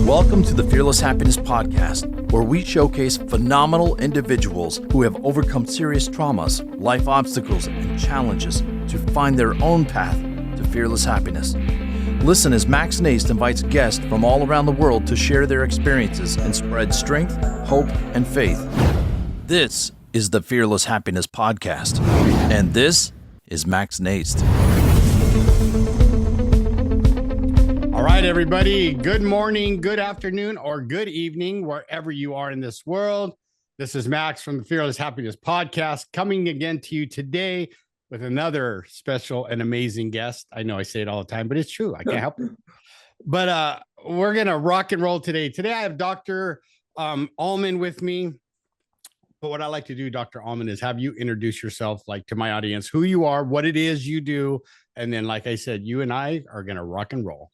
Welcome to the Fearless Happiness Podcast, where we showcase phenomenal individuals who have overcome serious traumas, life obstacles, and challenges to find their own path to fearless happiness. Listen as Max Njist invites guests from all around the world to share their experiences and spread strength, hope, and faith. This is the Fearless Happiness Podcast, and this is Max Njist. All right, everybody. Good morning, good afternoon, or good evening, wherever you are in this world. This is Max from the Fearless Happiness Podcast, coming again to you today with another special and amazing guest. I know I say it all the time, but it's true. I can't help it. But we're going to rock and roll today. Today, I have Dr. Alman with me. But what I like to do, Dr. Alman, is have you introduce yourself to my audience, who you are, what it is you do. And then, like I said, you and I are going to rock and roll.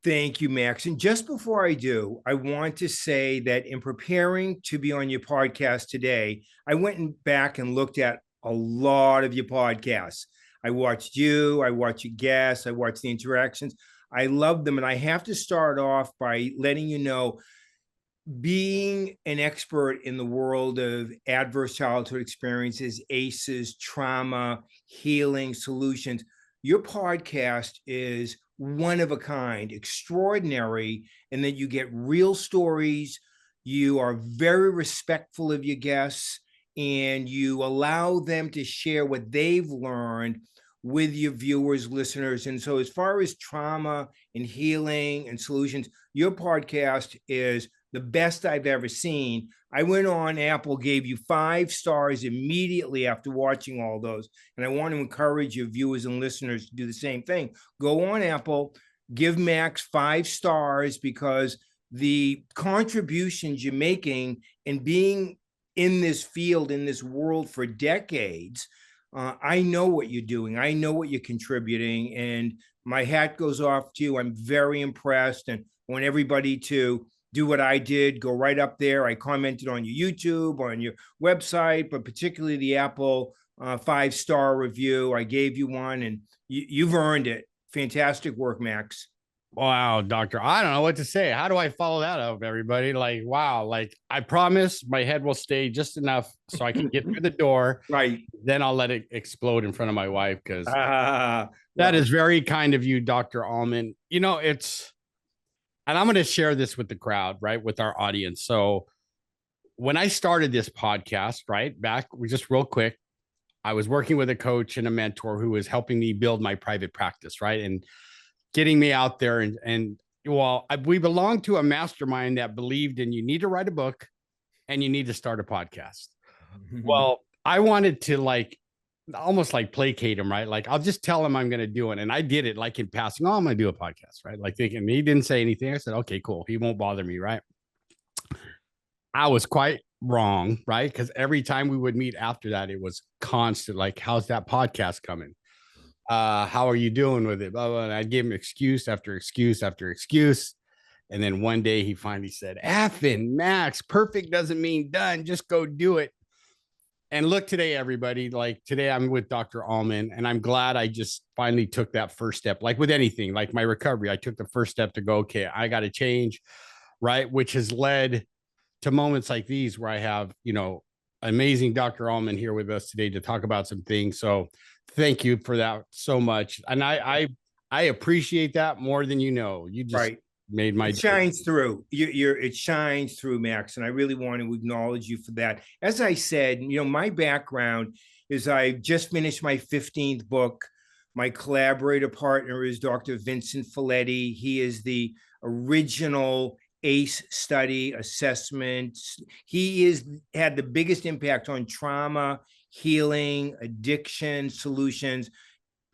Thank you, Max. And just before I do, I want to say that in preparing to be on your podcast today, I went back and looked at a lot of your podcasts. I watched you, I watched your guests, I watched the interactions. I love them. And I have to start off by letting you know, being an expert in the world of adverse childhood experiences, ACEs, trauma, healing, solutions, your podcast is one of a kind, extraordinary, and that you get real stories. You are very respectful of your guests, and you allow them to share what they've learned with your viewers, listeners. And so as far as trauma and healing and solutions, your podcast is the best I've ever seen. I went on, Apple gave you 5 stars immediately after watching all those. And I want to encourage your viewers and listeners to do the same thing. Go on Apple, give Max 5 stars, because the contributions you're making and being in this field, in this world for decades, I know what you're doing. I know what you're contributing, and my hat goes off to you. I'm very impressed, and I want everybody to do what I did, go right up there. I commented on your YouTube, on your website, but particularly the Apple 5-star review. I gave you one, and you've earned it. Fantastic work, Max. Wow, Doctor. I don't know what to say. How do I follow that up, everybody? Wow. I promise my head will stay just enough so I can get through the door. Right. Then I'll let it explode in front of my wife, because that is very kind of you, Dr. Alman. And I'm going to share this with the crowd, right, with our audience. So when I started this podcast, right, just real quick, I was working with a coach and a mentor who was helping me build my private practice, right, and getting me out there. We belong to a mastermind that believed in you need to write a book and you need to start a podcast. Well, I wanted to almost placate him, right? I'll just tell him I'm going to do it. And I did it in passing. Oh, I'm going to do a podcast, right? Thinking he didn't say anything. I said, okay, cool. He won't bother me, right? I was quite wrong, right? Because every time we would meet after that, it was constant. How's that podcast coming? How are you doing with it? Blah, blah, blah. And I'd give him excuse after excuse after excuse. And then one day he finally said, effing Max, perfect doesn't mean done. Just go do it. And look today, everybody, today I'm with Dr. Alman, and I'm glad I just finally took that first step. With anything, my recovery, I took the first step to go, okay, I got to change, right? Which has led to moments like these where I have, amazing Dr. Alman here with us today to talk about some things. So thank you for that so much. And I appreciate that more than you know. You just made my it shines through. It shines through, Max, and I really want to acknowledge you for that. As I said, my background is I just finished my 15th book. My collaborator partner is Dr. Vincent Folletti. He is the original ACE study assessment. He had the biggest impact on trauma, healing, addiction, solutions.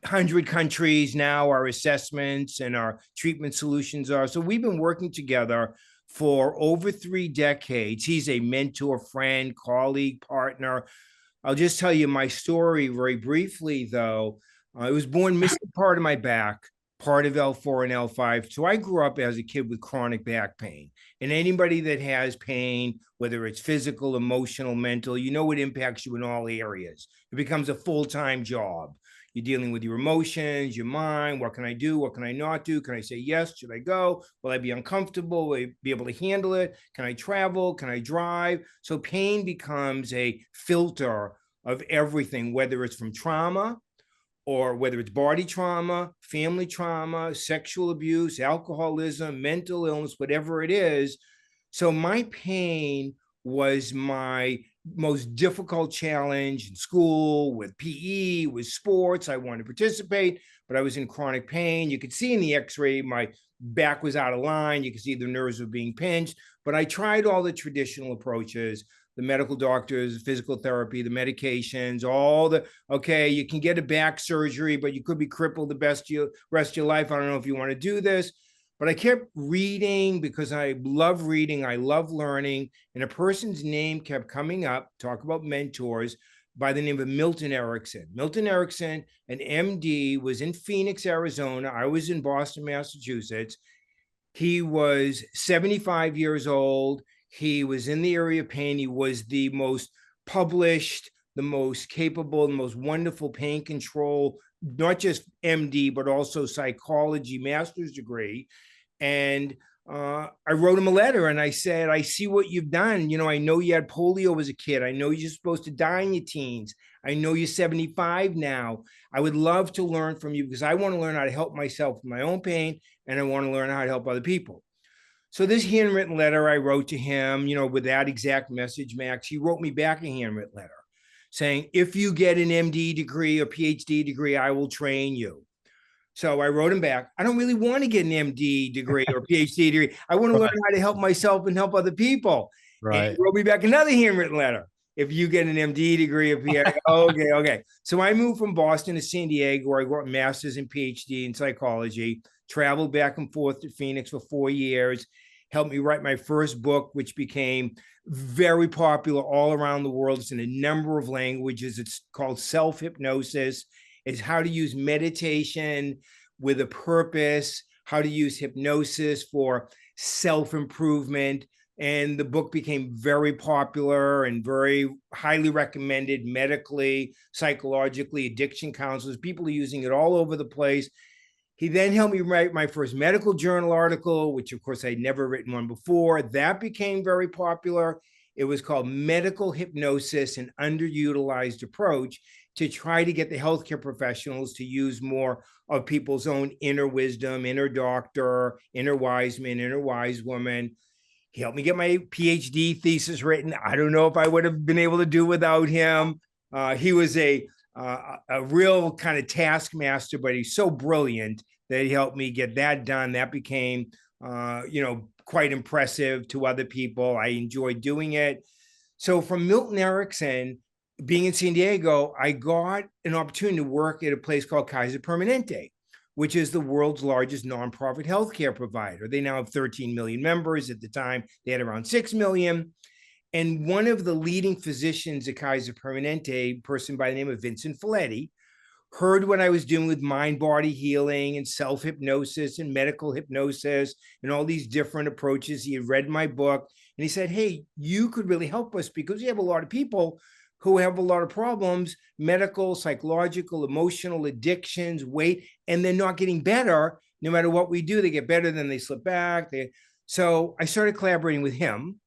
100 countries now, our assessments and our treatment solutions are. So we've been working together for over 3 decades. He's a mentor, friend, colleague, partner. I'll just tell you my story very briefly, though. I was born missing part of my back, part of L4 and L5. So I grew up as a kid with chronic back pain. And anybody that has pain, whether it's physical, emotional, mental, it impacts you in all areas. It becomes a full-time job. You're dealing with your emotions, your mind. What can I do? What can I not do? Can I say yes? Should I go? Will I be uncomfortable? Will I be able to handle it? Can I travel? Can I drive? So pain becomes a filter of everything, whether it's from trauma or whether it's body trauma, family trauma, sexual abuse, alcoholism, mental illness, whatever it is. So my pain was my most difficult challenge in school, with PE, with sports. I wanted to participate, but I was in chronic pain. You could see in the x-ray, my back was out of line. You could see the nerves were being pinched, but I tried all the traditional approaches, the medical doctors, physical therapy, the medications, all the, okay, you can get a back surgery, but you could be crippled the rest of your life. I don't know if you want to do this. But I kept reading because I love reading. I love learning. And a person's name kept coming up, talk about mentors, by the name of Milton Erickson. Milton Erickson, an MD, was in Phoenix, Arizona. I was in Boston, Massachusetts. He was 75 years old. He was in the area of pain. He was the most published, the most capable, the most wonderful pain control, not just MD, but also psychology master's degree. And I wrote him a letter and I said, I see what you've done. You know, I know you had polio as a kid. I know you're supposed to die in your teens. I know you're 75 now. I would love to learn from you because I want to learn how to help myself with my own pain, and I want to learn how to help other people. So this handwritten letter I wrote to him, you know, with that exact message, Max, he wrote me back a handwritten letter saying, if you get an MD degree or PhD degree, I will train you. So I wrote him back. I don't really want to get an MD degree or PhD degree. I want to learn how to help myself and help other people. Right. And he wrote me back another handwritten letter. If you get an MD degree or PhD, okay. So I moved from Boston to San Diego, where I got a master's and PhD in psychology, traveled back and forth to Phoenix for 4 years, helped me write my first book, which became very popular all around the world. It's in a number of languages. It's called Self-Hypnosis. It's how to use meditation with a purpose, how to use hypnosis for self-improvement. And the book became very popular and very highly recommended medically, psychologically, addiction counselors. People are using it all over the place. He then helped me write my first medical journal article, which of course I'd never written one before. That became very popular. It was called Medical Hypnosis, an Underutilized Approach, to try to get the healthcare professionals to use more of people's own inner wisdom, inner doctor, inner wise man, inner wise woman. He helped me get my PhD thesis written. I don't know if I would have been able to do without him. He was a real kind of taskmaster, but he's so brilliant that he helped me get that done. That became, quite impressive to other people. I enjoyed doing it. So from Milton Erickson, being in San Diego, I got an opportunity to work at a place called Kaiser Permanente, which is the world's largest nonprofit healthcare provider. They now have 13 million members. At the time, they had around 6 million. And one of the leading physicians at Kaiser Permanente, a person by the name of Vincent Folletti, heard what I was doing with mind-body healing and self-hypnosis and medical hypnosis and all these different approaches. He had read my book and he said, hey, you could really help us because we have a lot of people who have a lot of problems, medical, psychological, emotional, addictions, weight, and they're not getting better. No matter what we do, they get better, then they slip back. So I started collaborating with him.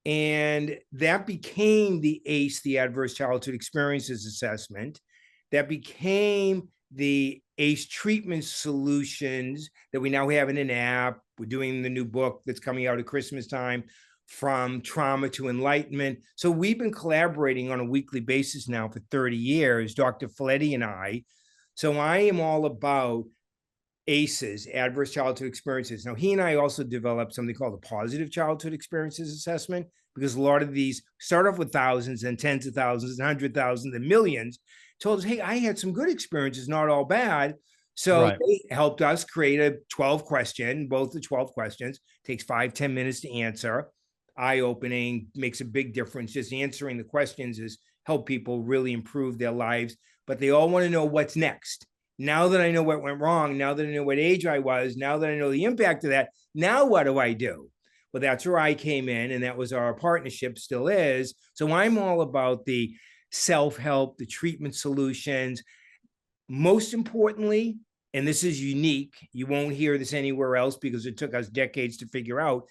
And that became the ACE, the Adverse Childhood Experiences Assessment. That became the ACE treatment solutions that we now have in an app. We're doing the new book that's coming out at Christmas time, From Trauma to Enlightenment. So we've been collaborating on a weekly basis now for 30 years, Dr. Folletti and I. So I am all about ACEs, Adverse Childhood Experiences. Now, he and I also developed something called the Positive Childhood Experiences Assessment, because a lot of these start off with thousands and tens of thousands and 100,000 and millions. Told us, hey, I had some good experiences, not all bad. So they helped us create a 12 question, both the 12 questions, takes 5-10 minutes to answer. Eye-opening, makes a big difference. Just answering the questions is help people really improve their lives, but they all want to know what's next. Now that I know what went wrong, now that I know what age I was, now that I know the impact of that, now what do I do? Well, that's where I came in, and that was our partnership, still is. So I'm all about the self-help, the treatment solutions. most importantly, and this is unique, you won't hear this anywhere else because it took us decades to figure out,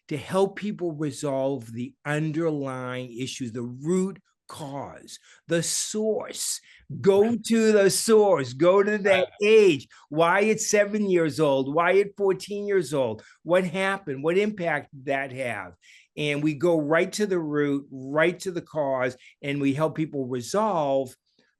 to help people resolve the underlying issues, the root cause, the source. Go to the source, go to that age, why at 7 years old, why at 14 years old, what happened, what impact did that have? And we go right to the root, right to the cause, and we help people resolve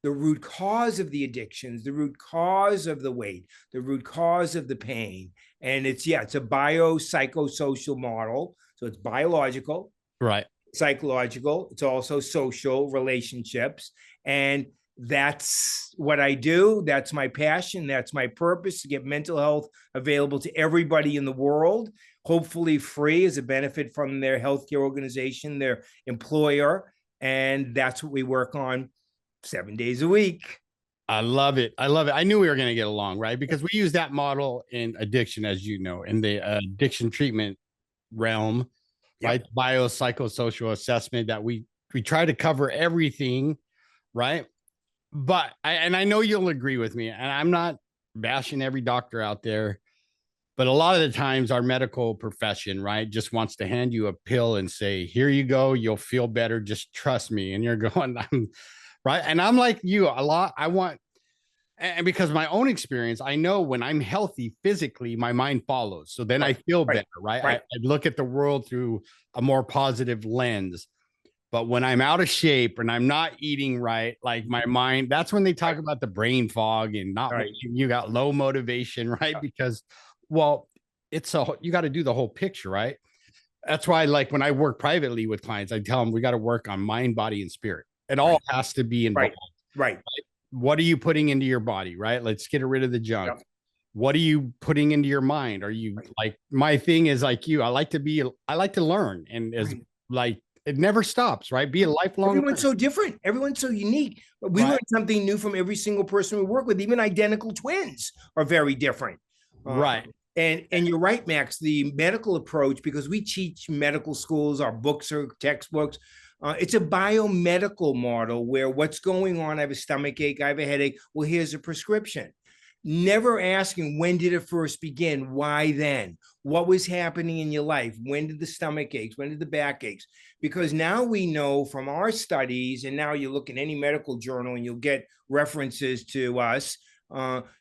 the root cause of the addictions, the root cause of the weight, the root cause of the pain. And it's a biopsychosocial model. So it's biological, right, psychological. It's also social relationships. And that's what I do. That's my passion. That's my purpose, to get mental health available to everybody in the world, hopefully free as a benefit from their healthcare organization, their employer. And that's what we work on 7 days a week. I love it. I love it. I knew we were going to get along, right? Because we use that model in addiction, as you know, in the addiction treatment realm, right? Biopsychosocial assessment, that we try to cover everything, right? But I know you'll agree with me, and I'm not bashing every doctor out there, but a lot of the times our medical profession, right, just wants to hand you a pill and say, here you go, you'll feel better, just trust me. And you're going, right. And I'm like you a lot. I want, and because my own experience, I know when I'm healthy physically, my mind follows. So then I feel better, right? I look at the world through a more positive lens. But when I'm out of shape and I'm not eating right, like my mind, that's when they talk about the brain fog and not, you got low motivation, right? Because, well, you got to do the whole picture, right? That's why, like, when I work privately with clients, I tell them we got to work on mind, body, and spirit. It all has to be involved. Right. What are you putting into your body, right? Let's get rid of the junk. Yep. What are you putting into your mind? Are you like, my thing is like you, I like to learn, and as like, it never stops, right? Be a lifelong. Everyone's so different. Everyone's so unique. But we learn something new from every single person we work with. Even identical twins are very different. Right. And you're right, Max, the medical approach, because we teach medical schools, our books are textbooks. It's a biomedical model where what's going on, I have a stomach ache, I have a headache. Well, here's a prescription. Never asking, when did it first begin? Why then? What was happening in your life? When did the stomach aches? When did the back aches? Because now we know from our studies, and now you look in any medical journal and you'll get references to us,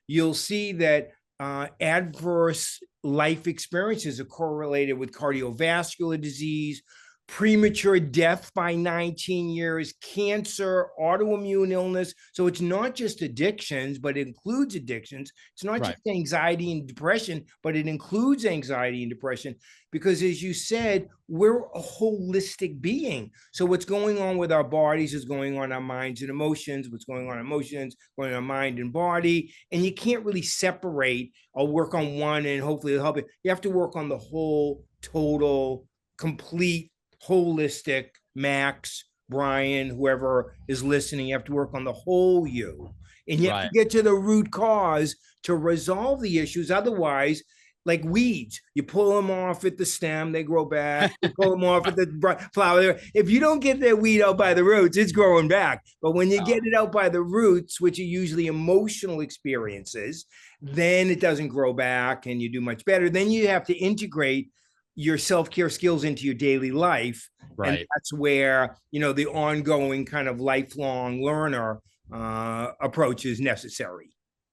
you'll see that adverse life experiences are correlated with cardiovascular disease, premature death by 19 years, cancer, autoimmune illness. So it's not just addictions, but it includes addictions. It's not just anxiety and depression, but it includes anxiety and depression, because as you said, we're a holistic being. So what's going on with our bodies is going on our minds and emotions. What's going on in emotions, going on our mind and body. And you can't really separate or work on one and hopefully it'll help you. You have to work on the whole, total, complete, holistic. Max, Brian, whoever is listening, you have to work on the whole you, and you have to get to the root cause to resolve the issues. Otherwise, like weeds, you pull them off at the stem, they grow back. You pull them off at the flower. If you don't get that weed out by the roots, it's growing back. But when you get it out by the roots, which are usually emotional experiences, then it doesn't grow back and you do much better. Then you have to integrate your self-care skills into your daily life. And that's where, the ongoing kind of lifelong learner approach is necessary.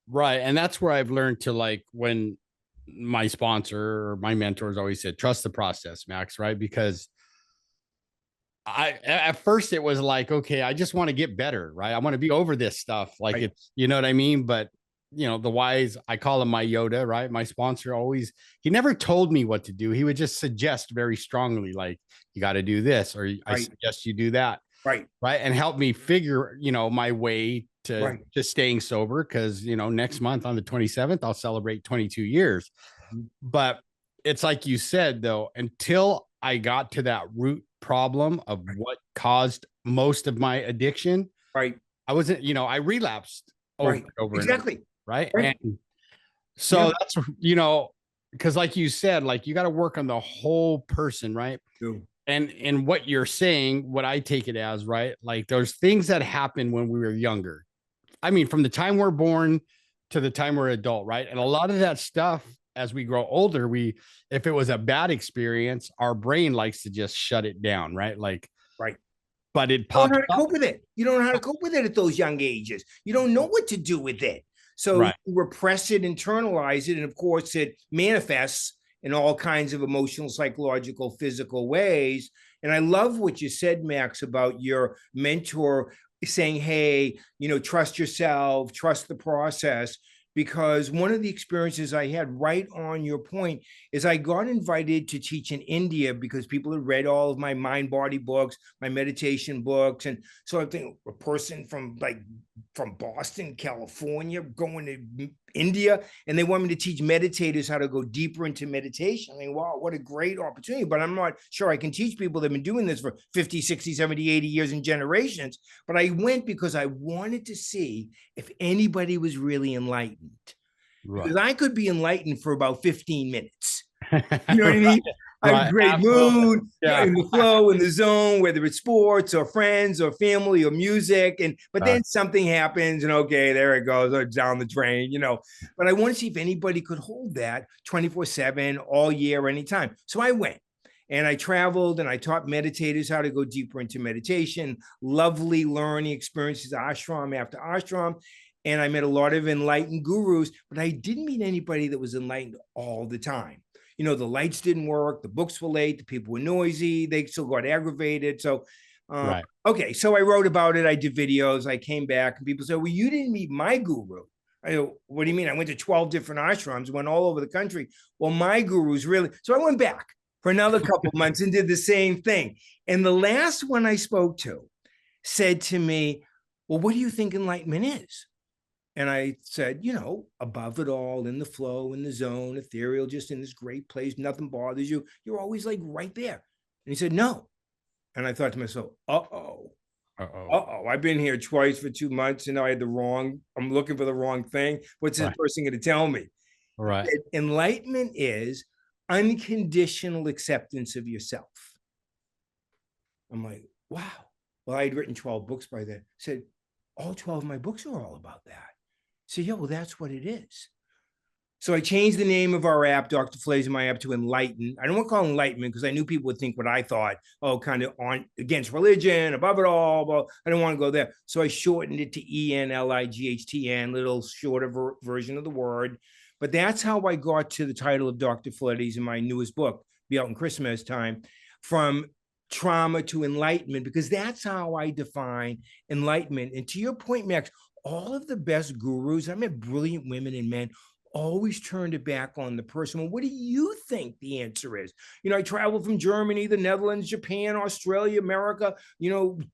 Right. And that's where I've learned to, like, when my sponsor or my mentors always said, trust the process, Max, right? Because at first it was like, okay, I just want to get better, right? I want to be over this stuff. Like it's, you know what I mean? But the wise, I call him my Yoda, right? My sponsor he never told me what to do. He would just suggest very strongly, like, you got to do this, or I suggest you do that. Right. And help me figure, my way to staying sober. Cause next month on the 27th, I'll celebrate 22 years. But it's like you said, though, until I got to that root problem of what caused most of my addiction. Right. I wasn't, I relapsed over and over. Exactly. Right. And so that's, because like you said, like, you got to work on the whole person. Right. And what you're saying, what I take it as, right, like, there's things that happen when we were younger, I mean, from the time we're born to the time we're adult, right? And a lot of that stuff, as we grow older, if it was a bad experience, our brain likes to just shut it down, right? Like, Right. but it You don't pops know how to up. cope with it. You don't know how to cope with it at those young ages. You don't know what to do with it. So Right. you repress it, internalize it, and of course it manifests in all kinds of emotional, psychological, physical ways. And I love what you said, Max, about your mentor saying, hey, trust yourself, trust the process. Because one of the experiences I had, right on your point, is I got invited to teach in India because people had read all of my mind body books, my meditation books. And so I think a person from Boston, California, going to India, and they want me to teach meditators how to go deeper into meditation. I mean, wow, what a great opportunity. But I'm not sure I can teach people that have been doing this for 50, 60, 70, 80 years and generations. But I went because I wanted to see if anybody was really enlightened. Right. Because I could be enlightened for about 15 minutes. You know what I mean? I'm in a great mood, in the flow, in the zone, whether it's sports or friends or family or music. But then something happens and okay, there it goes down the drain, But I want to see if anybody could hold that 24/7 all year, anytime. So I went. And I traveled and I taught meditators how to go deeper into meditation, lovely learning experiences, ashram after ashram. And I met a lot of enlightened gurus, but I didn't meet anybody that was enlightened all the time. The lights didn't work, the books were late, the people were noisy, they still got aggravated. So, okay, so I wrote about it, I did videos, I came back, and people said, well, you didn't meet my guru. I go, what do you mean? I went to 12 different ashrams, went all over the country. Well, my guru's really, so I went back for another couple of months and did the same thing. And the last one I spoke to said to me, well, what do you think enlightenment is? And I said, above it all, in the flow, in the zone, ethereal, just in this great place, nothing bothers you. You're always like right there. And he said, no. And I thought to myself, I've been here twice for 2 months and I'm looking for the wrong thing. What's this person going to tell me? Right. Enlightenment is unconditional acceptance of yourself. I'm like, wow. Well, I had written 12 books by then. I said, all 12 of my books are all about that. So, yeah, well, that's what it is. So I changed the name of our app, Dr. Flay's my app, to Enlighten. I don't want to call it Enlightenment because I knew people would think what I thought, kind of on against religion, above it all. Well, I don't want to go there. So I shortened it to ENLIGHTN, little shorter version of the word. But that's how I got to the title of Dr. Flay's in my newest book, be out in Christmas time, from trauma to enlightenment, because that's how I define enlightenment. And to your point, Max, all of the best gurus, I met brilliant women and men, always turned it back on the person. Well, what do you think the answer is? I traveled from Germany, the Netherlands, Japan, Australia, America.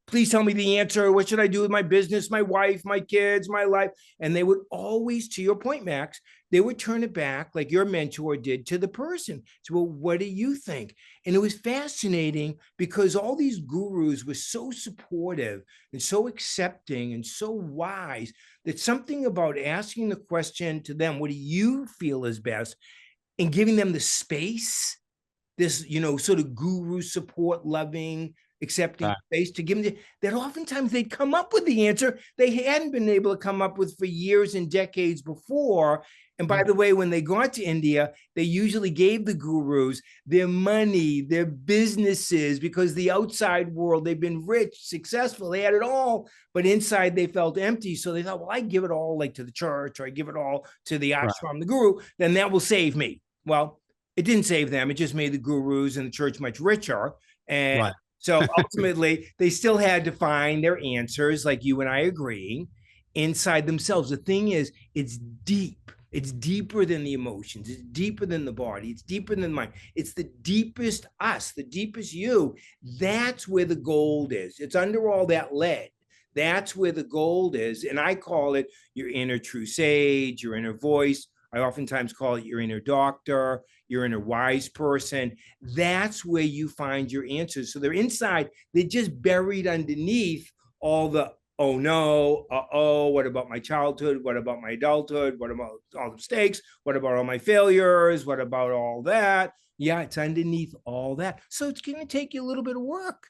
Please tell me the answer. What should I do with my business, my wife, my kids, my life? And they would always, to your point, Max, they would turn it back like your mentor did to the person. So, well, what do you think? And it was fascinating because all these gurus were so supportive and so accepting and so wise that something about asking the question to them, what do you feel is best? And giving them the space, this, sort of guru support, loving, accepting space to give them that oftentimes they'd come up with the answer they hadn't been able to come up with for years and decades before. And by the way, when they got to India, they usually gave the gurus their money, their businesses, because the outside world, they've been rich, successful, they had it all, but inside they felt empty. So they thought, well, I give it all like to the church, or I give it all to the ashram, the guru, then that will save me. Well, it didn't save them. It just made the gurus and the church much richer. And so ultimately, they still had to find their answers, like you and I agreeing, inside themselves. The thing is, it's deep. It's deeper than the emotions. It's deeper than the body. It's deeper than the mind. It's the deepest us, the deepest you. That's where the gold is. It's under all that lead. That's where the gold is. And I call it your inner true sage, your inner voice. I oftentimes call it your inner doctor, your inner wise person. That's where you find your answers. So they're inside. They're just buried underneath all the, oh no, what about my childhood? What about my adulthood? What about all the mistakes? What about all my failures? What about all that? Yeah, it's underneath all that. So it's going to take you a little bit of work,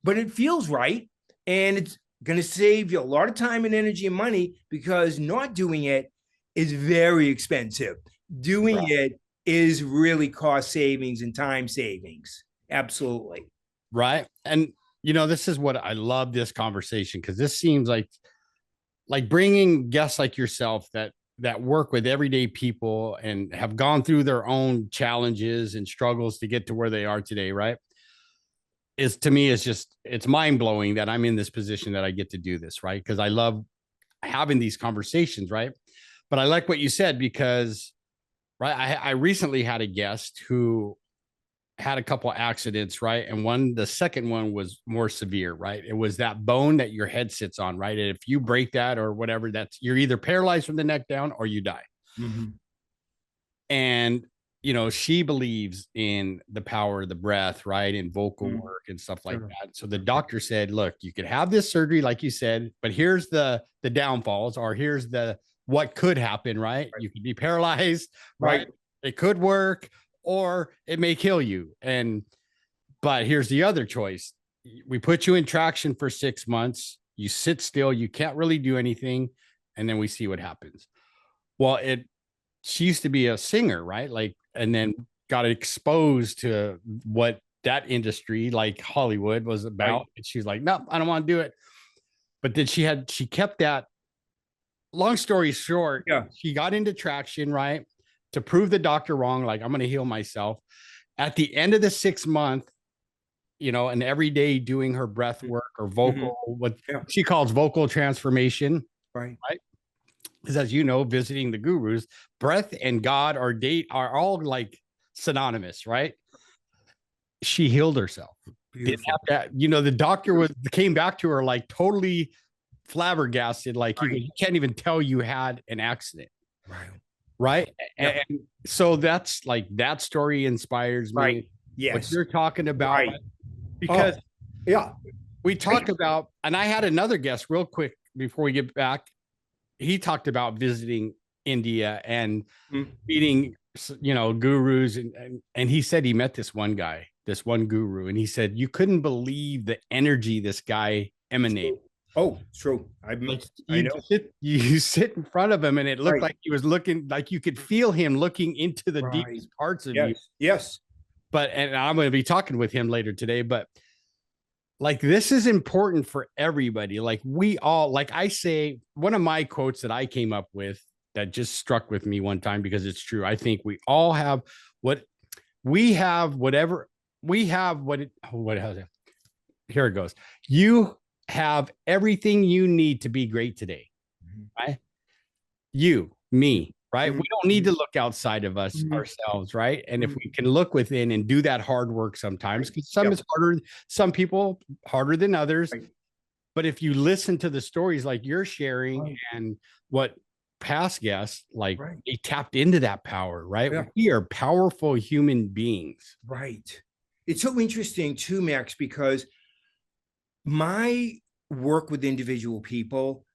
but it feels right. And it's going to save you a lot of time and energy and money, because not doing it is very expensive. Doing it is really cost savings and time savings. Absolutely. Right. And, this is what I love this conversation, because this seems like bringing guests like yourself that work with everyday people and have gone through their own challenges and struggles to get to where they are today. Right. Is, to me, it's mind blowing that I'm in this position, that I get to do this. Right. Because I love having these conversations. Right. But I like what you said, because, right, I recently had a guest who had a couple of accidents, right? And the second one was more severe, right? It was that bone that your head sits on, right? And if you break that or whatever, you're either paralyzed from the neck down or you die. Mm-hmm. And, she believes in the power of the breath, right? And vocal work and stuff like that. So the doctor said, look, you could have this surgery, like you said, but here's the downfalls, or here's what could happen, right? You could be paralyzed, right? It could work, or it may kill you. But here's the other choice. We put you in traction for 6 months. You sit still. You can't really do anything. And then we see what happens. Well, she used to be a singer, right? And then got exposed to what that industry, like Hollywood, was about. Right. And she's like, no, I don't want to do it. But then she kept that. Long story short, she got into traction, right? To prove the doctor wrong, like, I'm going to heal myself. At the end of the 6 month, and every day doing her breath work or vocal, what she calls vocal transformation. Right. Because, as visiting the gurus, breath and God are all like synonymous, right? She healed herself. Didn't have that, the doctor came back to her like totally flabbergasted, like, you can't even tell you had an accident. Right. And so that's like, that story inspires me. Right. Yes. What you're talking about. Because we talk about, and I had another guest real quick before we get back. He talked about visiting India and meeting, gurus. And he said he met this one guru, and he said, you couldn't believe the energy this guy emanated. Oh, it's true. I know. You sit in front of him, and it looked like he was looking, like you could feel him looking into the deepest parts of you. Yes. And I'm going to be talking with him later today, but like, this is important for everybody. Like, we all, like I say, one of my quotes that I came up with that just struck with me one time, because it's true. I think we all have here it goes. You have everything you need to be great today, right? You, me, right? We don't need to look outside of us ourselves, right? And if we can look within and do that hard work sometimes, because is harder, some people harder than others. But if you listen to the stories like you're sharing and what past guests, like, they tapped into that power, right? We are powerful human beings. Right. It's so interesting too, Max, because my work with individual people,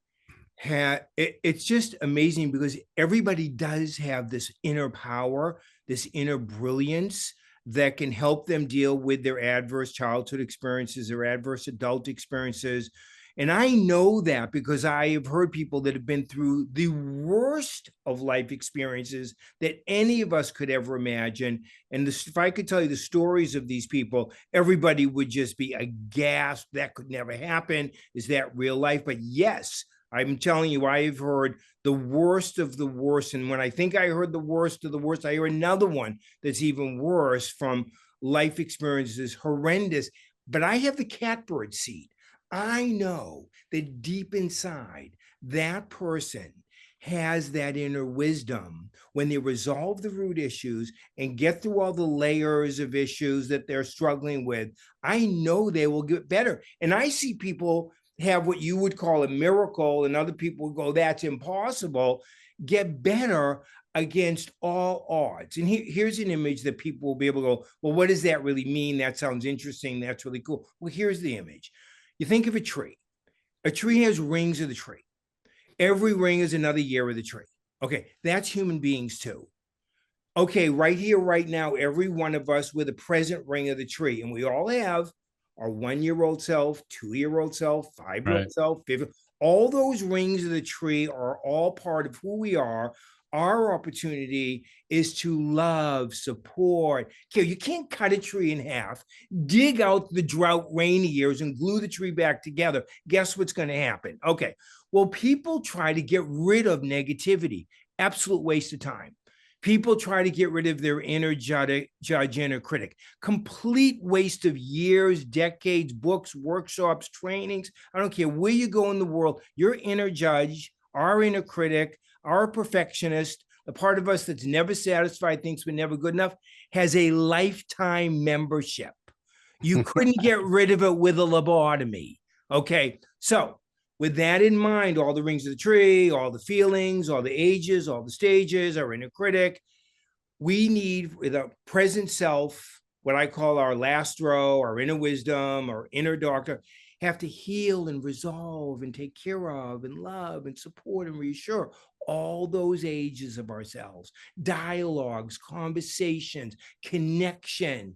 it's just amazing, because everybody does have this inner power, this inner brilliance that can help them deal with their adverse childhood experiences, their adverse adult experiences. And I know that because I have heard people that have been through the worst of life experiences that any of us could ever imagine. And if I could tell you the stories of these people, everybody would just be aghast. That could never happen. Is that real life? But yes, I'm telling you, I've heard the worst of the worst. And when I think I heard the worst of the worst, I hear another one that's even worse, from life experiences, horrendous. But I have the catbird seat. I know that deep inside, that person has that inner wisdom. When they resolve the root issues and get through all the layers of issues that they're struggling with, I know they will get better. And I see people have what you would call a miracle, and other people would go, that's impossible, get better against all odds. And here's an image that people will be able to go, well, what does that really mean? That sounds interesting. That's really cool. Well, here's the image. You think of a tree. A tree has rings of the tree. Every ring is another year of the tree. Okay, that's human beings too. Okay, right here, right now, every one of us with a present ring of the tree, and we all have our 1-year-old self, 2-year-old self, 5-year-old Right. self, 5 all those rings of the tree are all part of who we are. Our opportunity is to love, support. Okay, you can't cut a tree in half, dig out the drought rainy years and glue the tree back together. Guess what's going to happen? Okay, well, people try to get rid of negativity. Absolute waste of time. People try to get rid of their inner judge, inner critic. Complete waste of years, decades, books, workshops, trainings. I don't care where you go in the world. Your inner judge, our inner critic, our perfectionist, the part of us that's never satisfied, thinks we're never good enough, has a lifetime membership. You couldn't get rid of it with a lobotomy. Okay, so with that in mind, all the rings of the tree, all the feelings, all the ages, all the stages, our inner critic, we need with a present self, what I call our last row, our inner wisdom, our inner doctor, have to heal and resolve and take care of and love and support and reassure all those ages of ourselves, dialogues, conversations, connection,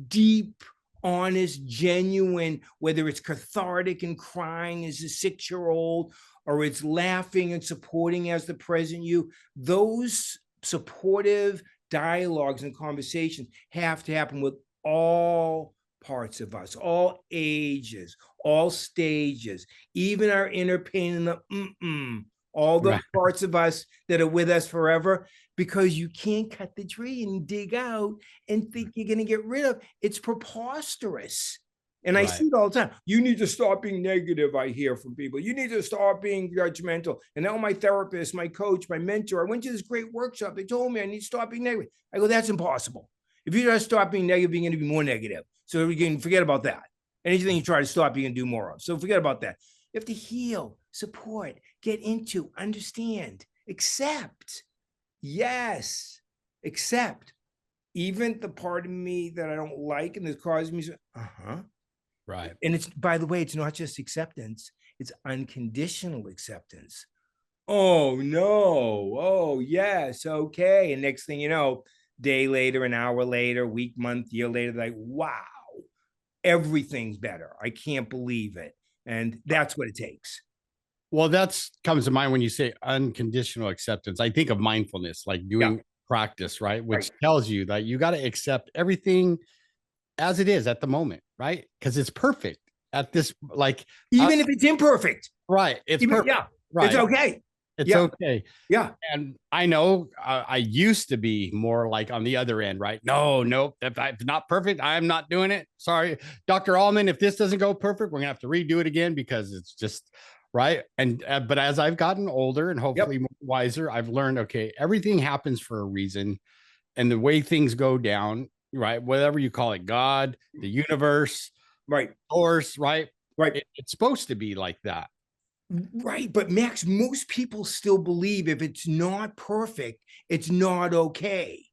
deep, honest, genuine, whether it's cathartic and crying as a 6-year-old or it's laughing and supporting as the present you, those supportive dialogues and conversations have to happen with all parts of us, all ages, all stages, even our inner pain in the all those parts of us that are with us forever, because you can't cut the tree and dig out and think you're going to get rid of. It's preposterous. And I see it all the time. You need to stop being negative, I hear from people. You need to stop being judgmental. And now my therapist, my coach, my mentor, I went to this great workshop. They told me I need to stop being negative. I go, that's impossible. If you just stop being negative, you're going to be more negative. So we can forget about that. Anything you try to stop, you can do more of. So forget about that. You have to heal, support, get into, understand, accept. Yes, accept. Even the part of me that I don't like and that causes me, Right. And it's, by the way, it's not just acceptance, it's unconditional acceptance. Oh, no. Oh, yes. Okay. And next thing you know, day later, an hour later, week, month, year later, like, wow, everything's better. I can't believe it. And that's what it takes. Well, that's comes to mind when you say unconditional acceptance. I think of mindfulness, like doing practice, right? Which tells you that you got to accept everything as it is at the moment, right? Because it's perfect at this, like, even if it's imperfect, right? It's even, perfect, right? It's okay. It's okay. Yeah. And I know I used to be more like on the other end, right? Nope. If it's not perfect, I'm not doing it. Sorry, Dr. Alman, if this doesn't go perfect, we're gonna have to redo it again because it's just right. And but as I've gotten older and hopefully more wiser, I've learned, okay, everything happens for a reason. And the way things go down, right? Whatever you call it, God, the universe, right, source, right? Right. It's supposed to be like that. Right. But Max, most people still believe if it's not perfect, it's not okay.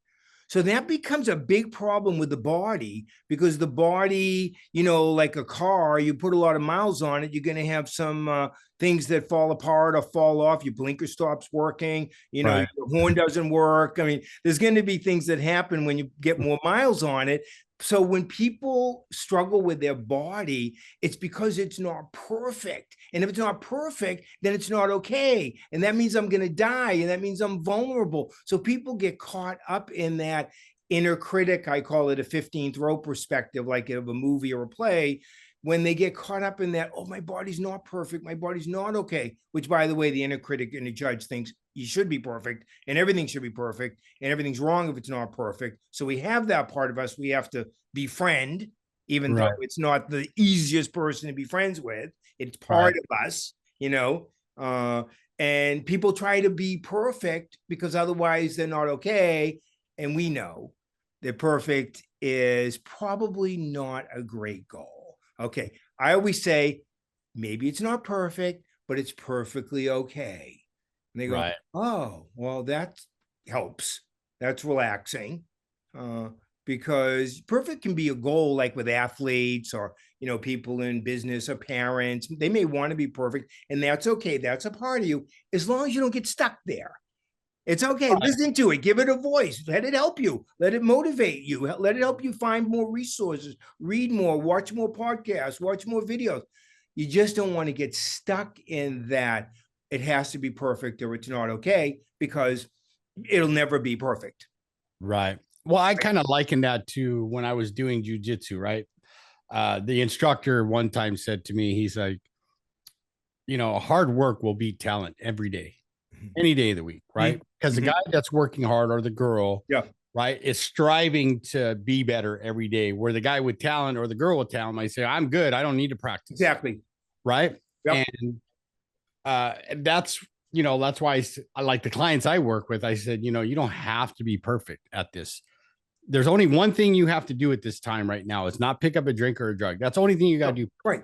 So that becomes a big problem with the body, because the body, like a car, you put a lot of miles on it, you're going to have some things that fall apart or fall off. Your blinker stops working, your horn doesn't work. I mean, there's going to be things that happen when you get more miles on it. So when people struggle with their body, it's because it's not perfect. And if it's not perfect, then it's not okay. And that means I'm going to die. And that means I'm vulnerable. So people get caught up in that inner critic. I call it a 15th row perspective, like of a movie or a play. When they get caught up in that, oh, my body's not perfect, my body's not okay, which, by the way, the inner critic and the judge thinks you should be perfect and everything should be perfect and everything's wrong if it's not perfect. So we have that part of us we have to befriend, even though it's not the easiest person to be friends with. It's part of us, and people try to be perfect because otherwise they're not okay. And we know that perfect is probably not a great goal. Okay, I always say, maybe it's not perfect, but it's perfectly okay. And they go, oh, well, that helps. That's relaxing. Because perfect can be a goal, like with athletes or, people in business or parents. They may want to be perfect, and that's okay. That's a part of you, as long as you don't get stuck there. It's okay. Listen to it. Give it a voice. Let it help you. Let it motivate you. Let it help you find more resources, read more, watch more podcasts, watch more videos. You just don't want to get stuck in that it has to be perfect or it's not okay, because it'll never be perfect. Right. Well, I kind of liken that to when I was doing jujitsu, right? The instructor one time said to me, he's like, hard work will beat talent every day, any day of the week, right? Because the guy that's working hard, or the girl, right, is striving to be better every day, where the guy with talent or the girl with talent might say, I'm good, I don't need to practice. Exactly. Right. And that's why I like the clients I work with. I said, you don't have to be perfect at this. There's only one thing you have to do at this time right now. It's not pick up a drink or a drug. That's the only thing you got to do. Right.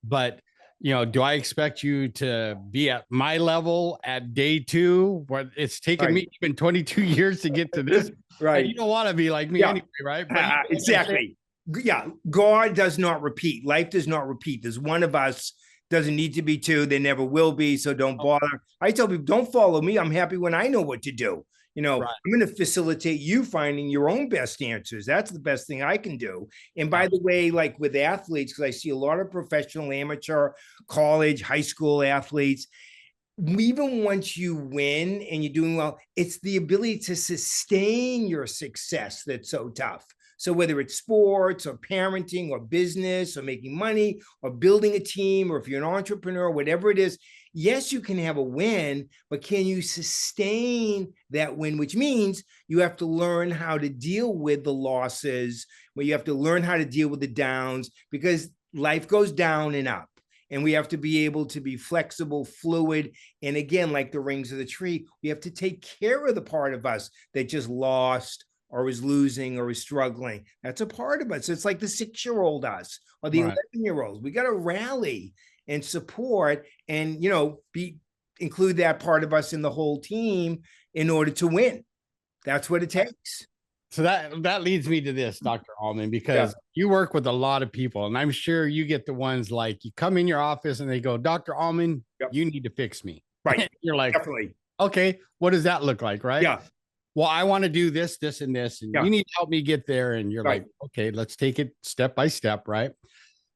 But, do I expect you to be at my level at day 2? But it's taken me even 22 years to get to this. Right. And you don't want to be like me anyway, right? But exactly. Yeah. God does not repeat. Life does not repeat. There's one of us. Doesn't need to be two. There never will be. So don't bother. I tell people, don't follow me. I'm happy when I know what to do. I'm going to facilitate you finding your own best answers. That's the best thing I can do. And by the way, like with athletes, because I see a lot of professional, amateur, college, high school athletes, even once you win and you're doing well, it's the ability to sustain your success that's so tough. So whether it's sports or parenting or business or making money or building a team, or if you're an entrepreneur, whatever it is, yes, you can have a win, but can you sustain that win? Which means you have to learn how to deal with the losses, where you have to learn how to deal with the downs, because life goes down and up. And we have to be able to be flexible, fluid. And again, like the rings of the tree, we have to take care of the part of us that just lost or is losing or is struggling. That's a part of us. It's like the 6-year-old us or the 11-year-olds. We got to rally and support and, include that part of us in the whole team in order to win. That's what it takes. So that leads me to this, Dr. Alman, because you work with a lot of people, and I'm sure you get the ones like you come in your office and they go, Dr. Alman, you need to fix me. Right. You're like, definitely. Okay, what does that look like? Right. Yeah. Well, I want to do this, this, and this, and you need to help me get there. And you're like, okay, let's take it step by step. Right.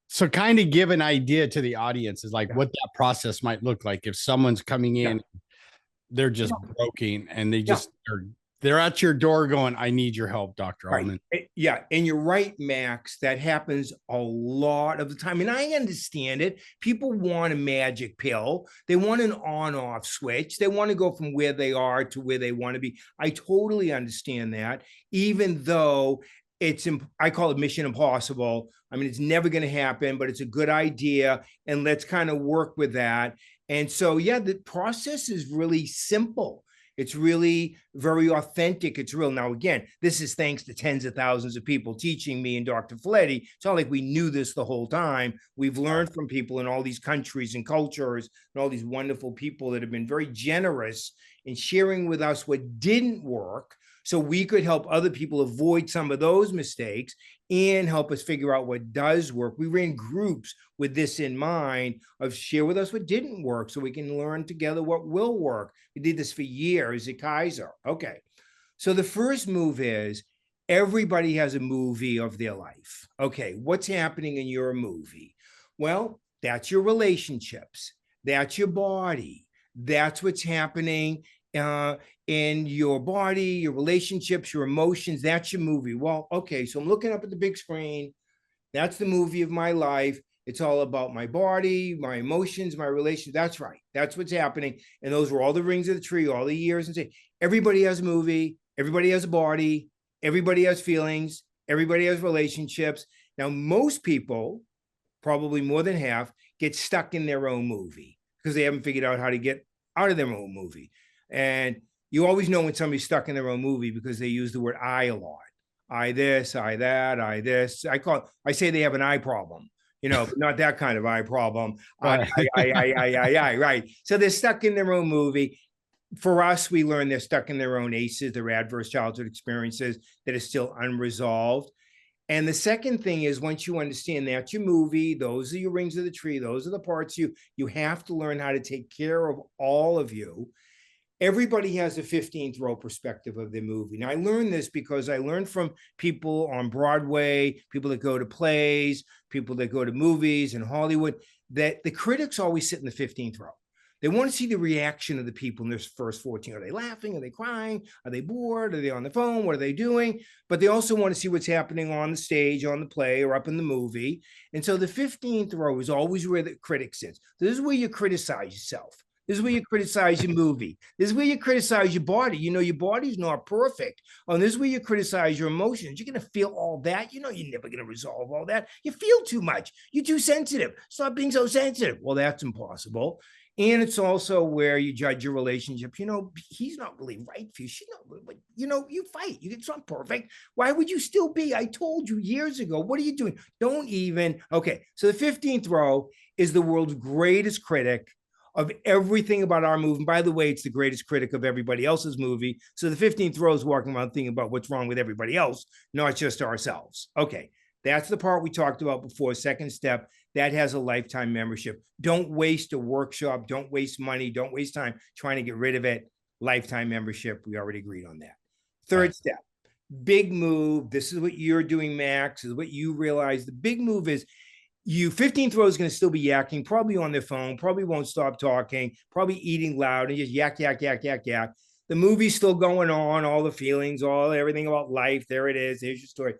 So kind of give an idea to the audience is like what that process might look like if someone's coming in, they're just broken and they just they're at your door going, I need your help, Dr. Alman. Yeah. And you're right, Max. That happens a lot of the time. And I understand it. People want a magic pill. They want an on-off switch. They want to go from where they are to where they want to be. I totally understand that, even though I call it mission impossible. I mean, it's never going to happen, but it's a good idea. And let's kind of work with that. And so, the process is really simple. It's really very authentic. It's real. Now, again, this is thanks to tens of thousands of people teaching me and Dr. Folletti. It's not like we knew this the whole time. We've learned from people in all these countries and cultures and all these wonderful people that have been very generous in sharing with us what didn't work, so we could help other people avoid some of those mistakes and help us figure out what does work. We ran groups with this in mind of share with us what didn't work so we can learn together what will work. We did this for years at Kaiser. Okay. So the first move is everybody has a movie of their life. Okay. What's happening in your movie? Well, that's your relationships. That's your body. That's what's happening in your body, your relationships, your emotions. That's your movie. Well, okay, so I'm looking up at the big screen. That's the movie of my life. It's all about my body, my emotions, my relations. That's right. That's what's happening. And those were all the rings of the tree, all the years. And say, everybody has a movie. Everybody has a body. Everybody has feelings. Everybody has relationships. Now, most people, probably more than half, get stuck in their own movie because they haven't figured out how to get out of their own movie. And you always know when somebody's stuck in their own movie because they use the word I a lot. I this, I that, I this. I say they have an eye problem, not that kind of eye problem. Right. Right. So they're stuck in their own movie. For us, we learn they're stuck in their own ACEs, their adverse childhood experiences that are still unresolved. And the second thing is, once you understand that's your movie, those are your rings of the tree, those are the parts you have to learn how to take care of all of you. everybody has a 15th row perspective of their movie. Now, I learned this because I learned from people on Broadway, people that go to plays, people that go to movies in Hollywood, that the critics always sit in the 15th row. They want to see the reaction of the people in their first 14. Are they laughing? Are they crying? Are they bored? Are they on the phone? What are they doing? But they also want to see what's happening on the stage, on the play, or up in the movie. And so the 15th row is always where the critic sits. This is where you criticize yourself. This is where you criticize your movie. This is where you criticize your body. You know, your body's not perfect. And this is where you criticize your emotions. You're going to feel all that. You know, you're never going to resolve all that. You feel too much. You're too sensitive. Stop being so sensitive. Well, that's impossible. And it's also where you judge your relationship. You know, he's not really right for you. She's not really, you know, you fight. It's not perfect. Why would you still be? I told you years ago. What are you doing? Don't even. Okay. So the 15th row is the world's greatest critic of everything about our movie. And by the way, it's the greatest critic of everybody else's movie. So the 15th row is walking around thinking about what's wrong with everybody else, not just ourselves. Okay. That's the part we talked about before. Second step, that has a lifetime membership. Don't waste a workshop. Don't waste money. Don't waste time trying to get rid of it. Lifetime membership. We already agreed on that. Third step, big move. This is what you're doing, Max. This is what you realize. The big move is you 15th row is going to still be yakking, probably on their phone, probably won't stop talking, probably eating loud and just yak, yak, yak, yak, yak. The movie's still going on, all the feelings, everything about life. There it is. Here's your story.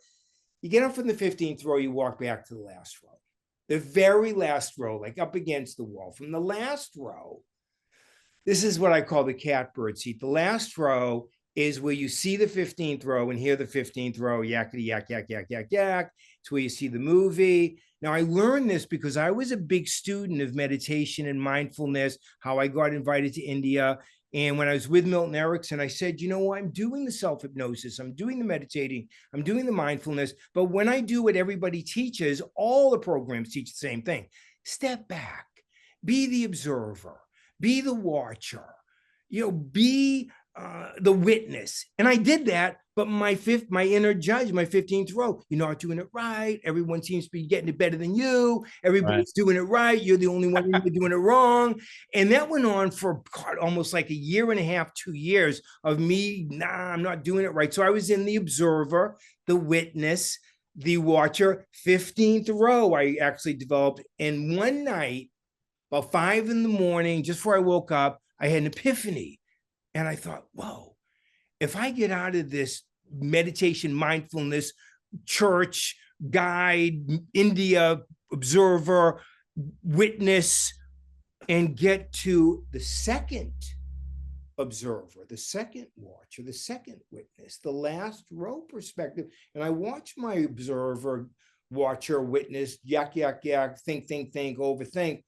You get up from the 15th row, you walk back to the last row. The very last row, like up against the wall. From the last row, this is what I call the catbird seat. The last row is where you see the 15th row and hear the 15th row, yakety, yak, yak, yak, yak, yak. It's where you see the movie. Now, I learned this because I was a big student of meditation and mindfulness, how I got invited to India. And when I was with Milton Erickson, I said, you know what? I'm doing the self-hypnosis. I'm doing the meditating. I'm doing the mindfulness. But when I do what everybody teaches, all the programs teach the same thing. Step back, be the observer, be the watcher, be the witness. And I did that, but my inner judge, my 15th row, you're not doing it right. Everyone seems to be getting it better than you. Everybody's doing it right. You're the only one doing it wrong. And that went on for almost like a year and a half, 2 years of me, I'm not doing it right. So I was in the observer, the witness, the watcher, 15th row I actually developed. And one night, about 5 a.m, just before I woke up, I had an epiphany. And I thought, whoa, if I get out of this meditation, mindfulness, church, guide, India, observer, witness, and get to the second observer, the second watcher, the second witness, the last row perspective, and I watch my observer, watcher, witness, yak, yak, yak, think, overthink,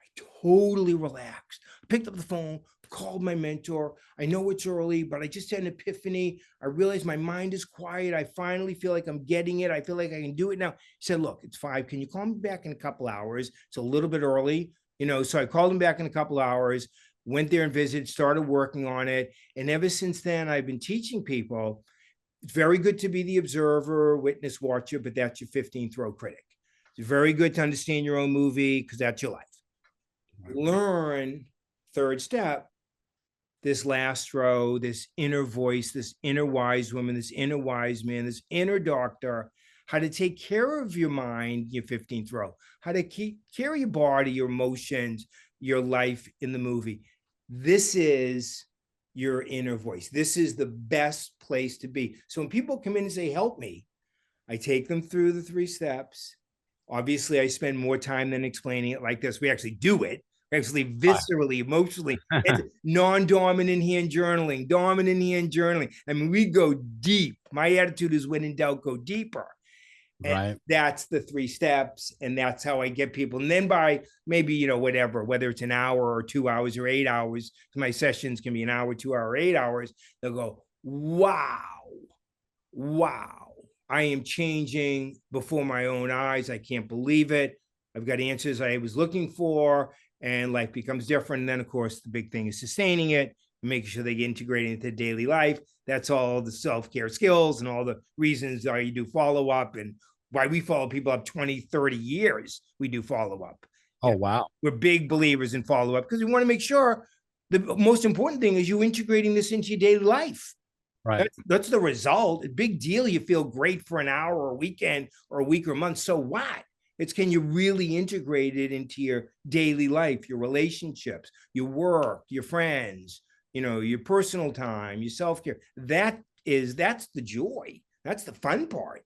I totally relaxed. I picked up the phone, called my mentor. I know it's early, but I just had an epiphany. I realized my mind is quiet. I finally feel like I'm getting it. I feel like I can do it now. He said, look, it's 5. Can you call me back in a couple hours? It's a little bit early, so I called him back in a couple hours, went there and visited, started working on it. And ever since then, I've been teaching people. It's very good to be the observer, witness, watcher, but that's your 15th row critic. It's very good to understand your own movie because that's your life. Learn, third step, this last row, this inner voice, this inner wise woman, this inner wise man, this inner doctor, how to take care of your mind, your 15th row, how to keep care of your body, your emotions, your life in the movie. This is your inner voice. This is the best place to be. So when people come in and say, help me, I take them through the 3 steps. Obviously, I spend more time than explaining it like this. We actually do it. Actually, viscerally, emotionally, it's non-dominant hand journaling, dominant hand journaling. I mean, we go deep. My attitude is when in doubt, go deeper. Right. And that's the 3 steps. And that's how I get people. And then by maybe, whatever, whether it's an hour or 2 hours or 8 hours, my sessions can be an hour, 2 hours, 8 hours. They'll go, wow, I am changing before my own eyes. I can't believe it. I've got answers I was looking for. And life becomes different. And then, of course, the big thing is sustaining it, making sure they get integrated into daily life. That's all the self-care skills and all the reasons why you do follow-up and why we follow people up 20, 30 years. We do follow-up. Oh, wow. We're big believers in follow-up because we want to make sure The most important thing is you integrating this into your daily life. Right. That's the result. A big deal. You feel great for an hour or a weekend or a week or a month. So what? It's can you really integrate it into your daily life, your relationships, your work, your friends, your personal time, your self-care. That's the joy. That's the fun part.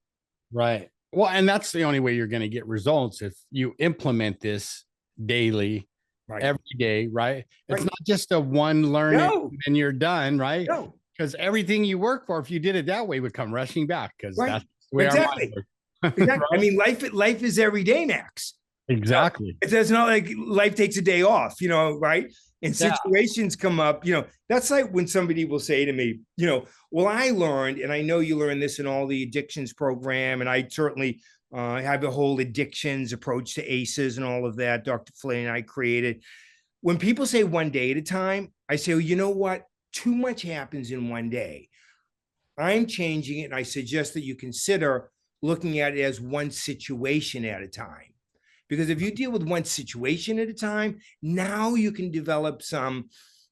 Right. Well, and that's the only way you're going to get results if you implement this daily, Right. every day, right? It's Right. not just a one learn it No. and you're done, right? No. Because everything you work for, if you did it that way, would come rushing back because Right. that's the way Exactly. our mind works. Exactly. I Right? mean, life is every day, Max. Exactly. It's not like life takes a day off, right? And Yeah. situations come up, that's like when somebody will say to me, well, I learned, and I know you learned this in all the addictions program, and I certainly have a whole addictions approach to ACEs and all of that. Dr. Flynn and I created. When people say one day at a time, I say, well, you know what? Too much happens in one day. I'm changing it, and I suggest that you consider looking at it as one situation at a time. Because if you deal with one situation at a time, now you can develop some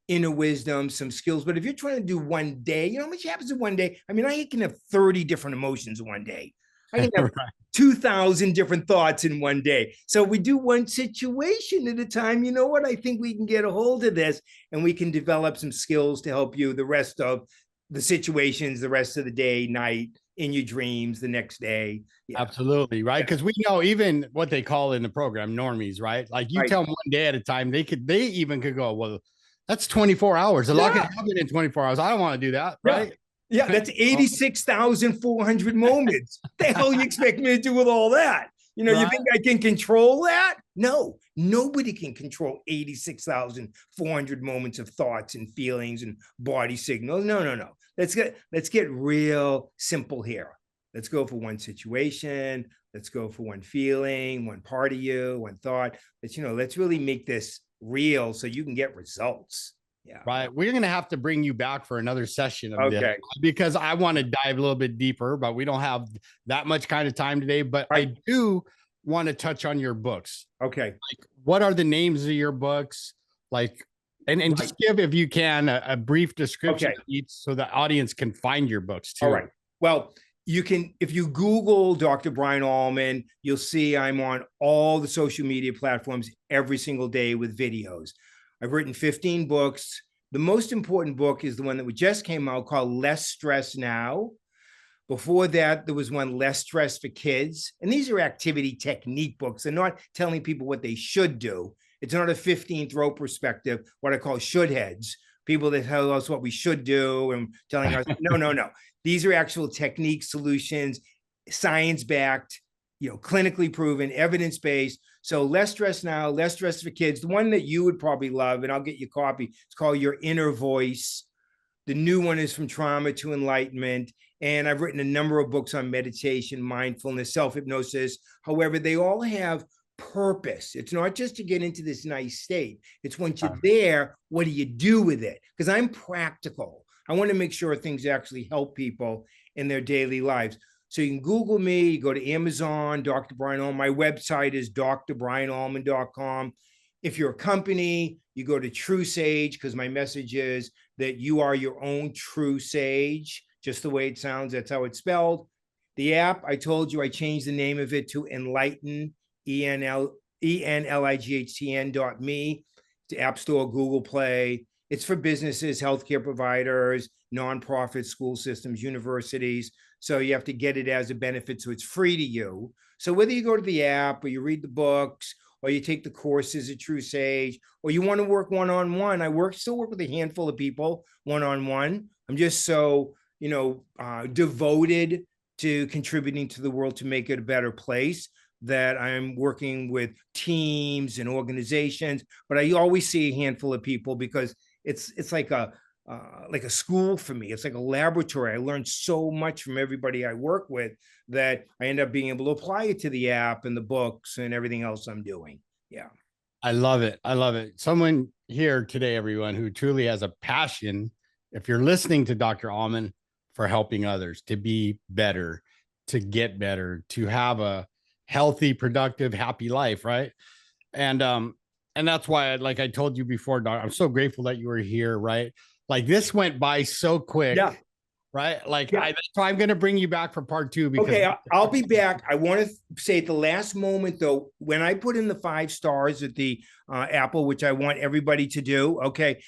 inner wisdom, some skills. But if you're trying to do one day, you know how much happens in one day? I mean, I can have 30 different emotions in one day. I can have Right. 2,000 different thoughts in one day. So we do one situation at a time. You know what? I think we can get a hold of this and we can develop some skills to help you the rest of the situations, the rest of the day, night, in your dreams, the next day. Yeah. Absolutely. Right. Because we know even what they call in the program normies, right? Like you tell them one day at a time, they even could go, well, that's 24 hours. A lot can happen in 24 hours. I don't want to do that. Right. Yeah, that's 86,400 moments. The hell you expect me to do with all that? You think I can control that? No, nobody can control 86,400 moments of thoughts and feelings and body signals. No. Let's get real simple here. Let's go for one situation. Let's go for one feeling, one part of you, one thought. Let's really make this real so you can get results. Yeah. Right. We're going to have to bring you back for another session of this because I want to dive a little bit deeper, but we don't have that much kind of time today. But I do want to touch on your books. Okay. Like, what are the names of your books? Like, and just give, if you can, a brief description of each so the audience can find your books too. All right. Well, you can, if you Google Dr. Brian Alman, you'll see I'm on all the social media platforms every single day with videos. I've written 15 books. The most important book is the one that just came out called Less Stress Now. Before that, there was one, Less Stress for Kids. And these are activity technique books. They're not telling people what they should do. It's not a 15th row perspective, what I call should heads, people that tell us what we should do and telling us, no. These are actual technique solutions, science-backed, clinically proven, evidence-based. So Less Stress Now, Less Stress for Kids. The one that you would probably love, and I'll get you a copy, it's called Your Inner Voice. The new one is From Trauma to Enlightenment. And I've written a number of books on meditation, mindfulness, self-hypnosis. However, they all have purpose. It's not just to get into this nice state. It's once you're there, what do you do with it? Because I'm practical. I want to make sure things actually help people in their daily lives. So you can Google me, you go to Amazon, Dr. Brian Alman. My website is drbrianalman.com. If you're a company, you go to True Sage, because my message is that you are your own true sage, just the way it sounds. That's how it's spelled. The app, I told you, I changed the name of it to Enlighten, ENLIGHTN.me, to App Store, Google Play. It's for businesses, healthcare providers, nonprofits, school systems, universities. So you have to get it as a benefit, so it's free to you. So whether you go to the app or you read the books or you take the courses at True Sage, or you want to work one-on-one, still work with a handful of people one-on-one. I'm just so, devoted to contributing to the world to make it a better place that I'm working with teams and organizations, but I always see a handful of people because it's like a school for me. It's like a laboratory. I learned so much from everybody I work with that I end up being able to apply it to the app and the books and everything else I'm doing. Yeah. I love it. I love it. Someone here today, everyone, who truly has a passion, if you're listening to Dr. Alman, for helping others to be better, to get better, to have a healthy, productive, happy life. Right. And And that's why, like I told you before, Doc, I'm so grateful that you were here, right? Like this went by so quick. Yeah. Right. Like Yeah. that's why I'm going to bring you back for part 2 because Okay, I'll be back. I want to say at the last moment, though, when I put in the 5 stars at the Apple, which I want everybody to do, okay,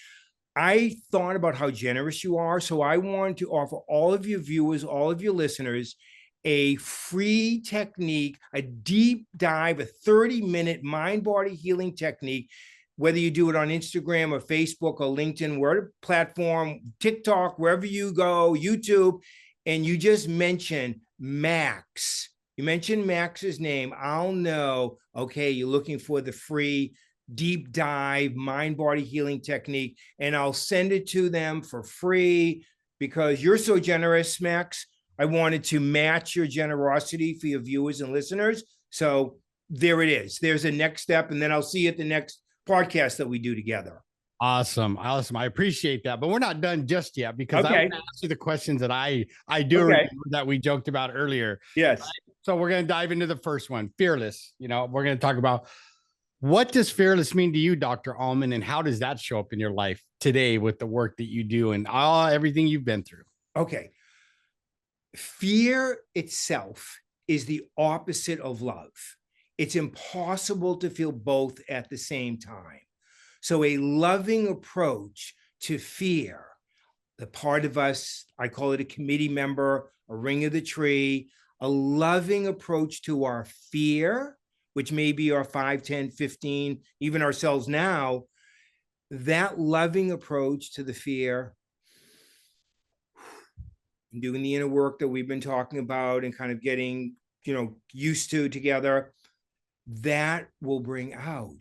I thought about how generous you are. So I want to offer all of your viewers, all of your listeners, a free technique, a deep dive, a 30-minute mind-body healing technique, whether you do it on Instagram or Facebook or LinkedIn, whatever platform, TikTok, wherever you go, YouTube, and you just mention Max. You mentioned Max's name. I'll know, okay, you're looking for the free deep dive mind body healing technique, and I'll send it to them for free because you're so generous, Max. I wanted to match your generosity for your viewers and listeners. So there it is. There's a next step, and then I'll see you at the next podcast that we do together. Awesome. I appreciate that, but we're not done just yet because I want to ask you the questions that I do remember that we joked about earlier. Yes. Right? So we're going to dive into the first one, fearless. We're going to talk about what does fearless mean to you, Dr. Alman, and how does that show up in your life today with the work that you do and everything you've been through? Okay. Fear itself is the opposite of love. It's impossible to feel both at the same time. So a loving approach to fear, the part of us, I call it a committee member, a ring of the tree, a loving approach to our fear, which may be our 5, 10, 15, even ourselves now, that loving approach to the fear, doing the inner work that we've been talking about and kind of getting, used to together, that will bring out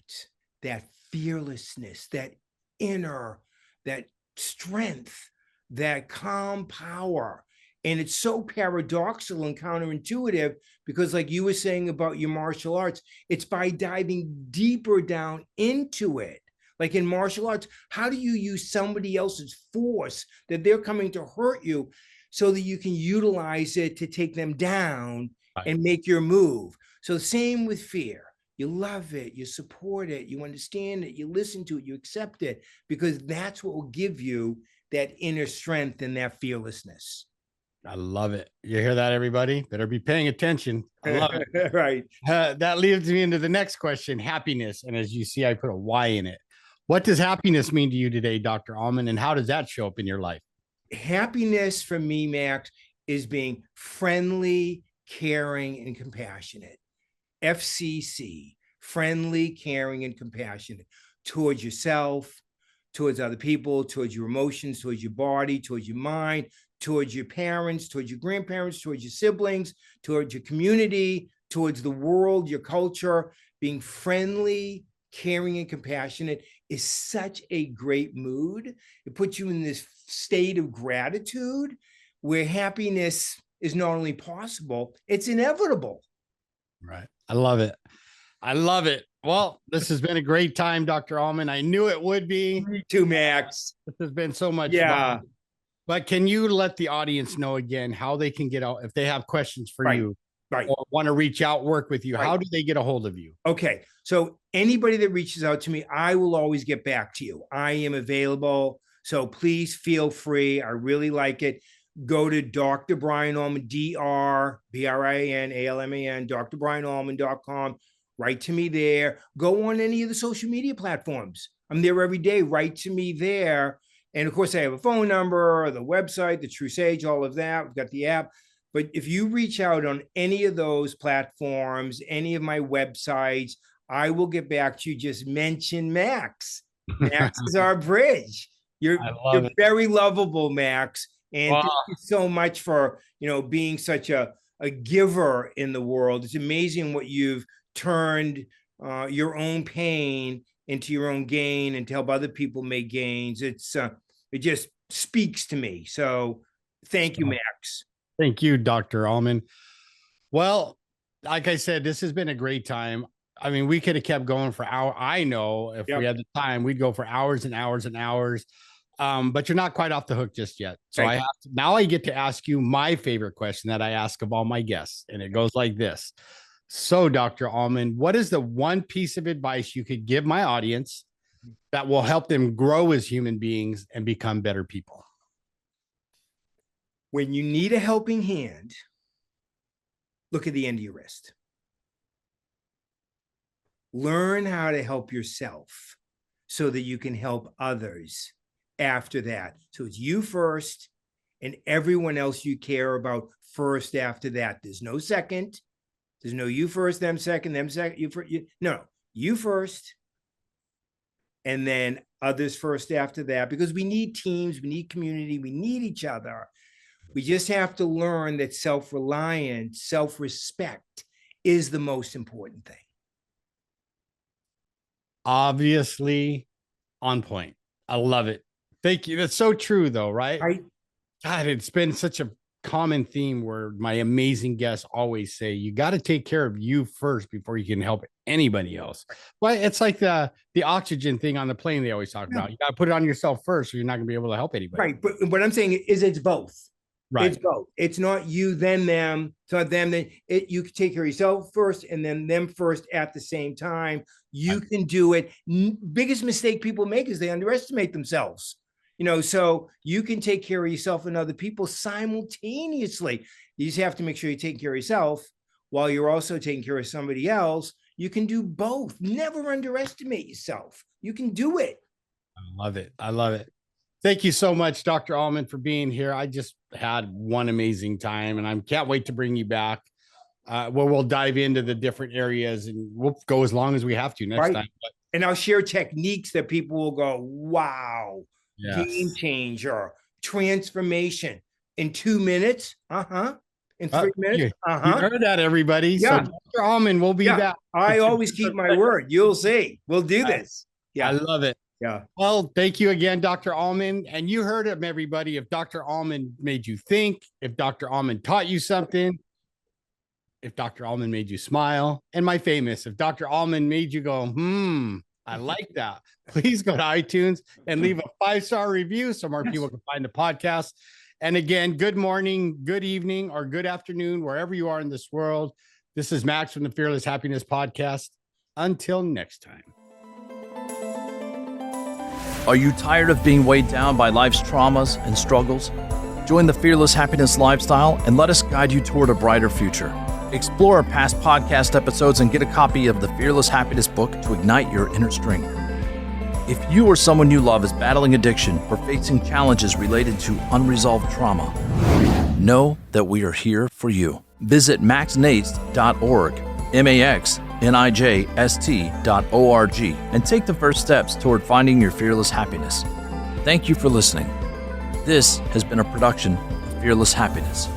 that fearlessness, that inner, that strength, that calm power. And it's so paradoxical and counterintuitive because, like you were saying about your martial arts, it's by diving deeper down into it. Like in martial arts, how do you use somebody else's force that they're coming to hurt you so that you can utilize it to take them down and make your move? So same with fear. You love it, you support it, you understand it, you listen to it, you accept it, because that's what will give you that inner strength and that fearlessness. I love it. You hear that, everybody? Better be paying attention. I love it. Right. That leads me into the next question, happiness. And as you see, I put a Y in it. What does happiness mean to you today, Dr. Alman, and how does that show up in your life? Happiness for me, Max, is being friendly, caring, and compassionate. FCC, friendly, caring, and compassionate towards yourself, towards other people, towards your emotions, towards your body, towards your mind, towards your parents, towards your grandparents, towards your siblings, towards your community, towards the world, your culture. Being friendly, caring, and compassionate is such a great mood. It puts you in this state of gratitude where happiness is not only possible, it's inevitable. Right. I love it. I love it. Well, this has been a great time, Dr. Alman. I knew it would be. Me too, Max. This has been so much fun. But can you let the audience know again how they can get out if they have questions for you or want to reach out, work with you? How do they get a hold of you? Okay. So anybody that reaches out to me, I will always get back to you. I am available. So please feel free. I really like it. Go to Dr. Brian Alman, DrBrianAlman, drbrianalman.com. Write to me there. Go on any of the social media platforms. I'm there every day. Write to me there. And of course, I have a phone number, the website, the True Sage, all of that. We've got the app. But if you reach out on any of those platforms, any of my websites, I will get back to you. Just mention Max. Max is our bridge. You're very lovable, Max. And thank you so much for, being such a giver in the world. It's amazing what you've turned your own pain into your own gain and to help other people make gains. It just speaks to me. So thank you, Max. Thank you, Dr. Alman. Well, like I said, this has been a great time. I mean, we could have kept going for hours. I know if we had the time, we'd go for hours and hours and hours. But you're not quite off the hook just yet. So now I get to ask you my favorite question that I ask of all my guests. And it goes like this. So, Dr. Alman, what is the one piece of advice you could give my audience that will help them grow as human beings and become better people? When you need a helping hand, look at the end of your wrist. Learn how to help yourself so that you can help others after that. So it's you first and everyone else you care about first after that. There's no second. There's no you first, them second, you first. No, you first and then others first after that, because we need teams, we need community, we need each other. We just have to learn that self-reliance, self-respect is the most important thing. Obviously on point. I love it. Thank you. That's so true though, right? Right. God, it's been such a common theme where my amazing guests always say, you got to take care of you first before you can help anybody else. But it's like the oxygen thing on the plane they always talk about. You got to put it on yourself first, or you're not going to be able to help anybody. Right. But what I'm saying is it's both. Right. It's both. It's not you, then them. It's not them, then it. You can take care of yourself first and then them first at the same time. You can do it. Biggest mistake people make is they underestimate themselves. So you can take care of yourself and other people simultaneously. You just have to make sure you're taking care of yourself while you're also taking care of somebody else. You can do both. Never underestimate yourself. You can do it. I love it. I love it. Thank you so much, Dr. Alman, for being here. I just had one amazing time, and I can't wait to bring you back. Where we'll dive into the different areas, and we'll go as long as we have to next time. And I'll share techniques that people will go, wow, game changer, transformation in 2 minutes. In 3 minutes. You heard that, everybody. Yeah. So Dr. Alman will be back. I always keep my word. You'll see. We'll do this. Yeah. I love it. Yeah. Well, thank you again, Dr. Alman. And you heard him, everybody. If Dr. Alman made you think, if Dr. Alman taught you something, if Dr. Alman made you smile, and my famous, if Dr. Alman made you go, I like that, please go to iTunes and leave a 5-star review so more people can find the podcast. And again, good morning, good evening, or good afternoon, wherever you are in this world. This is Max from the Fearless Happiness Podcast. Until next time. Are you tired of being weighed down by life's traumas and struggles? Join the Fearless Happiness lifestyle and let us guide you toward a brighter future. Explore our past podcast episodes and get a copy of the Fearless Happiness book to ignite your inner strength. If you or someone you love is battling addiction or facing challenges related to unresolved trauma, know that we are here for you. Visit maxnijst.org, maxnijst.org, and take the first steps toward finding your fearless happiness. Thank you for listening. This has been a production of Fearless Happiness.